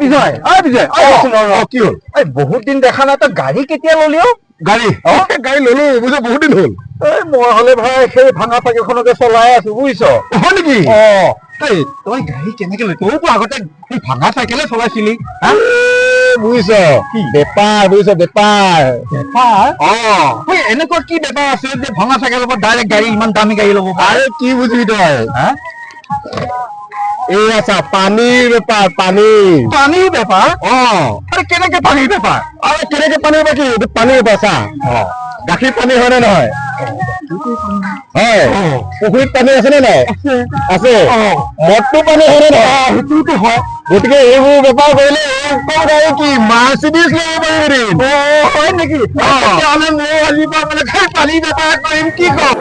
বিজয় কি হল? বহুত দিন দেখা নাই, তই গাড়ী কেতিয়া ললি? গাড়ী গাড়ী ললো বুজিছ, বহুত দিন হল। মই হলে ভাই সেই ভাঙা চাইকেলখনকে চলাই আছো বুজিছ। হয় নেকি? তই গাড়ী কেনেকে লৈ? তইতো আগতে ভাঙা চাইকেলে চলাইছিলি। বুজিছ, বেপাৰ বুজিছ, বেপাৰ। এনেকুৱা কি বেপাৰ আছে যে ভাঙা চাইকেলৰ পৰা ডাইৰেক্ট গাড়ী, ইমান দামী গাড়ী ল'ব পাৰে? কি বুজিবি তই? এই আছা পানীৰ বেপাৰ, পানীৰ বেপাৰ। কেনেকে পানীৰ বেপাৰ? কেনেকে পানীৰ বেপাৰ? কি পানীৰ বেপাৰ চা, গাখীৰ পানী হয় নে নহয়? হয়। পুখুৰীত পানী আছে নে নাই? আছে। মদটো পানী হয় নে নহয়? সেইটোতো হয়। গতিকে এইবোৰ বেপাৰ কৰিলে গাড়ী কি মাৰ্চিডিজ ল'ব পাৰিবি? হয় নেকি? তেতিয়াহ'লে মই আজিৰ পৰা মানে পানী বেপাৰ কৰিম, কি কম?